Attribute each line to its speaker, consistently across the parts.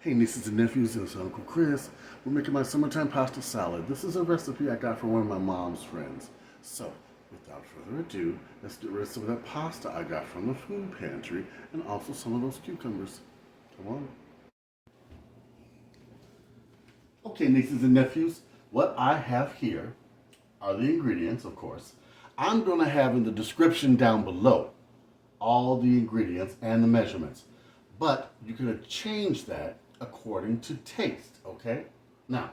Speaker 1: Hey nieces and nephews, it's Uncle Chris. We're making my summertime pasta salad. This is a recipe I got from one of my mom's friends. So, without further ado, let's get rid of some of that pasta I got from the food pantry and also some of those cucumbers. Come on. Okay, nieces and nephews, what I have here are the ingredients, of course. I'm going to have in the description down below all the ingredients and the measurements. But you can change that according to taste, okay? Now,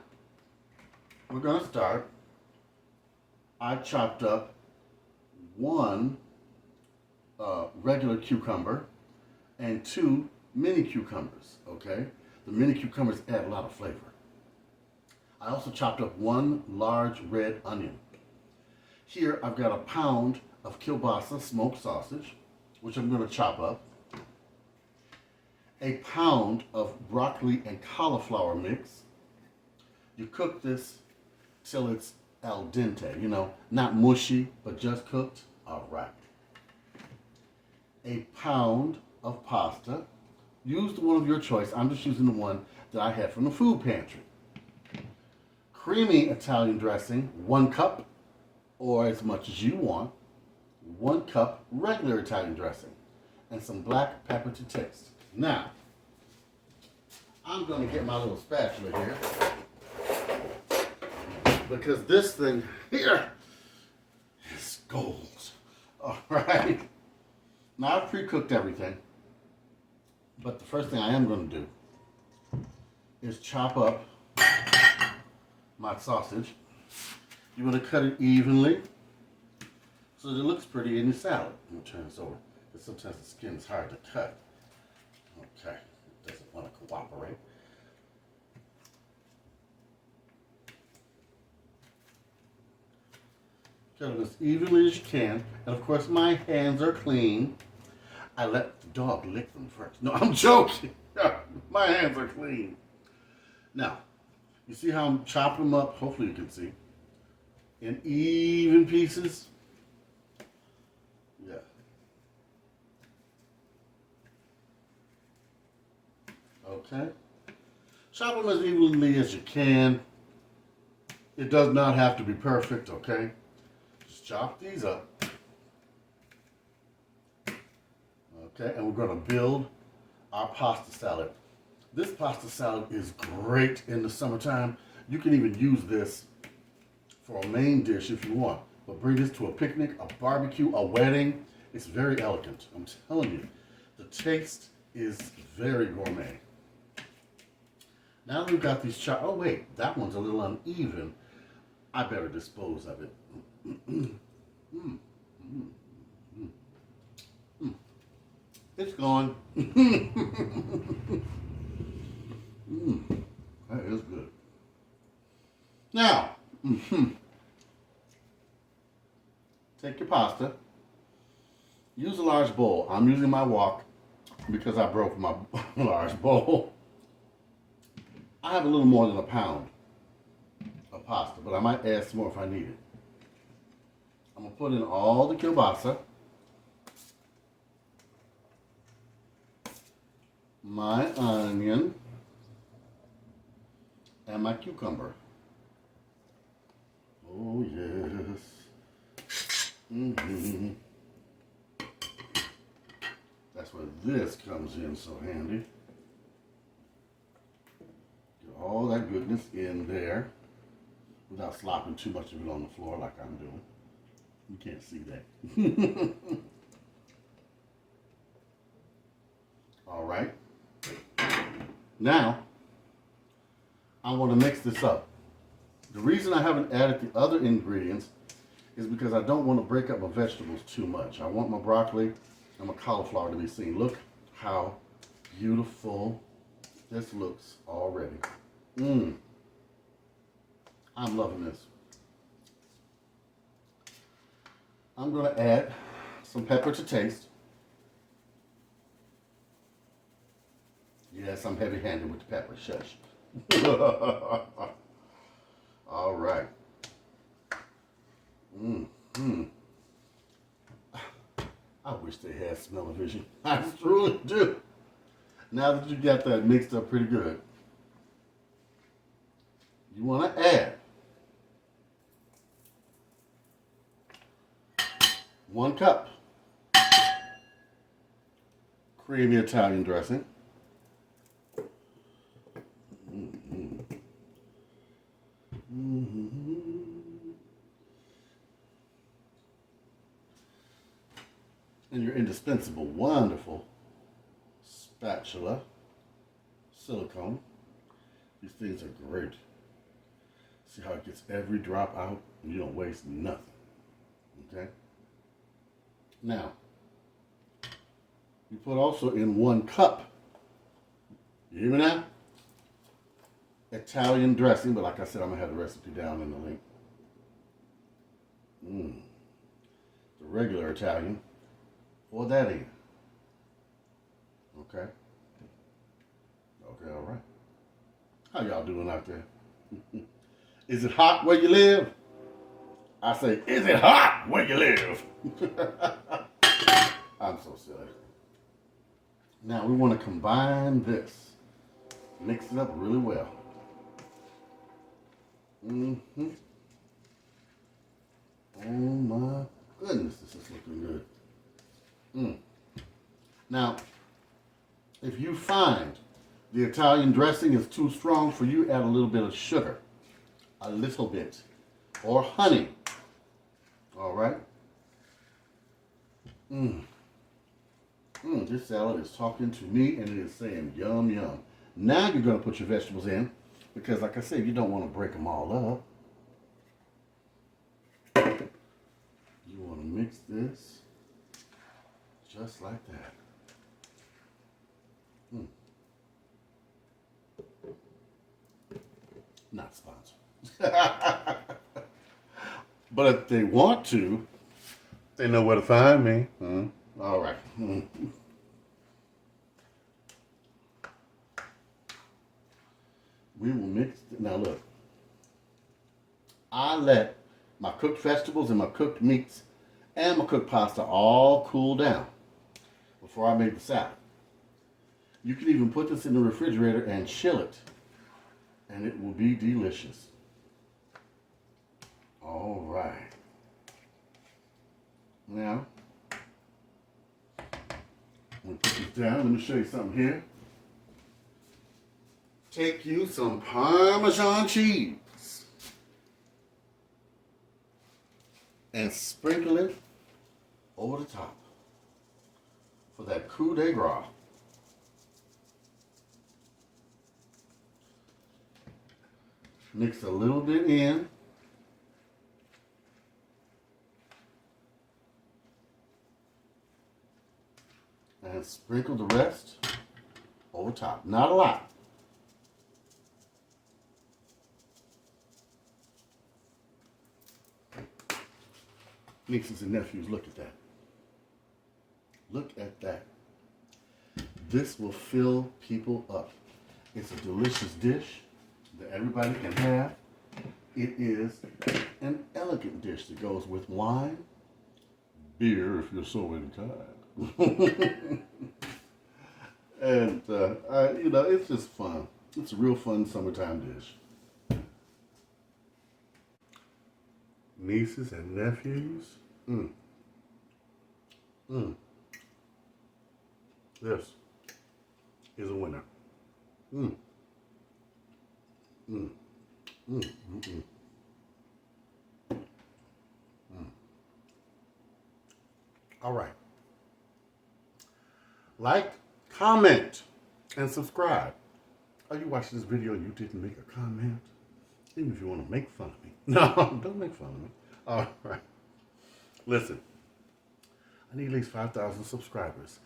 Speaker 1: we're going to start. I chopped up one regular cucumber and two mini cucumbers, okay? The mini cucumbers add a lot of flavor. I also chopped up one large red onion. Here I've got a pound of kielbasa smoked sausage, which I'm going to chop up. A pound of broccoli and cauliflower mix. You cook this till it's al dente, not mushy, but just cooked. All right. A pound of pasta. Use the one of your choice. I'm just using the one that I had from the food pantry. Creamy Italian dressing, 1 cup, or as much as you want. 1 cup regular Italian dressing, and some black pepper to taste. Now, I'm going to get my little spatula here because this thing here is gold. All right. Now I've pre-cooked everything, but the first thing I am going to do is chop up my sausage. You want to cut it evenly so that it looks pretty in your salad. I'm going to turn this over because sometimes the skin is hard to cut. Okay, it doesn't want to cooperate. Cut it as evenly as you can. And of course, my hands are clean. I let the dog lick them first. No, I'm joking. My hands are clean. Now, you see how I'm chopping them up? Hopefully you can see. In even pieces. Yeah. Okay. Chop them as evenly as you can. It does not have to be perfect, okay? Just chop these up. Okay, and we're going to build our pasta salad. This pasta salad is great in the summertime. You can even use this for a main dish if you want. But bring this to a picnic, a barbecue, a wedding. It's very elegant. I'm telling you. The taste is very gourmet. Now that we've got these chopped, oh wait, that one's a little uneven. I better dispose of it. It's gone. That is good. Now, take your pasta. Use a large bowl. I'm using my wok because I broke my large bowl. I have a little more than a pound of pasta, but I might add some more if I need it. I'm going to put in all the kielbasa, my onion, and my cucumber. Oh, yes. That's where this comes in so handy. Get all that goodness in there without slopping too much of it on the floor like I'm doing. You can't see that. All right. Now, I want to mix this up. The reason I haven't added the other ingredients is because I don't want to break up my vegetables too much. I want my broccoli and my cauliflower to be seen. Look how beautiful this looks already. I'm loving this. I'm going to add some pepper to taste. Yes, I'm heavy-handed with the pepper. Shush. All right. I wish they had smell-o-vision. I truly do. Now that you got that mixed up pretty good, you want to add 1 cup creamy Italian dressing. And your indispensable, wonderful spatula, silicone. These things are great. See how it gets every drop out? You don't waste nothing. Okay? Now, you put also in 1 cup, you hear me now? Italian dressing, but like I said, I'm going to have the recipe down in the link. The regular Italian. Pour that in. Okay? Okay, all right. How y'all doing out there? Is it hot where you live? I say, is it hot where you live? I'm so silly. Now we want to combine this. Mix it up really well. Oh my goodness, this is looking good. Now, if you find the Italian dressing is too strong for you, add a little bit of sugar. A little bit. Or honey. All right? This salad is talking to me and it is saying yum, yum. Now you're going to put your vegetables in because, like I said, you don't want to break them all up. You want to mix this just like that. Not sponsored. But if they want to, they know where to find me. All right. We will mix it. Now look, I let my cooked vegetables and my cooked meats and my cooked pasta all cool down before I made the salad. You can even put this in the refrigerator and chill it, and it will be delicious. All right. Now, I'm going to put this down. Let me show you something here. Take you some Parmesan cheese and sprinkle it over the top for that coup de grace. Mix a little bit in. And sprinkle the rest over top. Not a lot. Nieces and nephews, look at that. Look at that. This will fill people up. It's a delicious dish that everybody can have. It is an elegant dish that goes with wine, beer if you're so inclined. And you know, it's just fun. It's a real fun summertime dish. Nieces and nephews. This is a winner. All right. Like, comment, and subscribe. Are you watching this video and you didn't make a comment? Even if you want to make fun of me. No, don't make fun of me. All right. Listen, I need at least 5,000 subscribers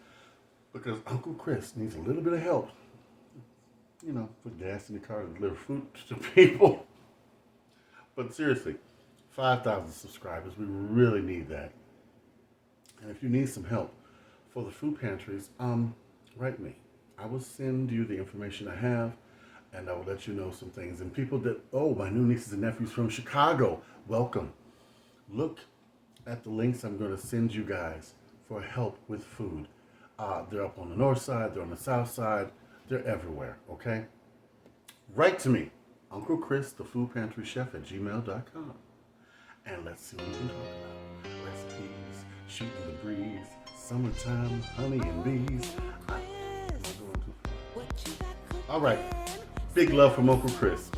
Speaker 1: because Uncle Chris needs a little bit of help. You know, put gas in the car to deliver food to people. But seriously, 5,000 subscribers. We really need that. And if you need some help for the food pantries, write me. I will send you the information I have, and I will let you know some things. And people that, my new nieces and nephews from Chicago, welcome. Look at the links I'm going to send you guys for help with food. They're up on the north side, they're on the south side. They're everywhere, okay? Write to me, Uncle Chris, the Food Pantry Chef at gmail.com. And let's see what we can talk about. Recipes, shooting the breeze, summertime, honey and bees. All right. Big love from Uncle Chris.